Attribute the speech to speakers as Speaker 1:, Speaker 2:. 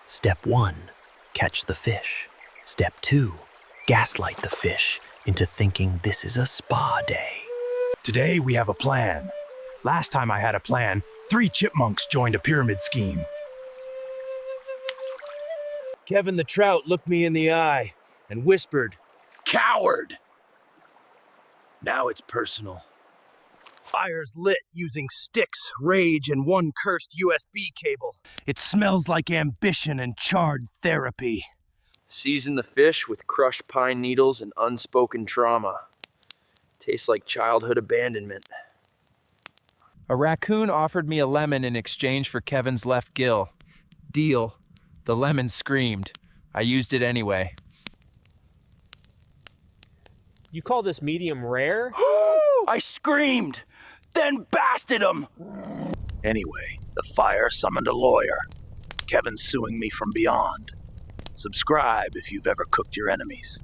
Speaker 1: Step 1, catch the fish. Step 2, gaslight the fish into thinking this is a spa day.
Speaker 2: Today we have a plan. Last time I had a plan, 3 chipmunks joined a pyramid scheme.
Speaker 3: Kevin the trout looked me in the eye and whispered, "Coward!" Now it's personal. Fire's lit using sticks, rage, and one cursed USB cable. It smells like ambition and charred therapy.
Speaker 4: Season the fish with crushed pine needles and unspoken trauma. Tastes like childhood abandonment.
Speaker 5: A raccoon offered me a lemon in exchange for Kevin's left gill. Deal. The lemon screamed. I used it anyway.
Speaker 6: You call this medium rare?
Speaker 3: I screamed, then basted him. Anyway, the fire summoned a lawyer. Kevin's suing me from beyond. Subscribe if you've ever cooked your enemies.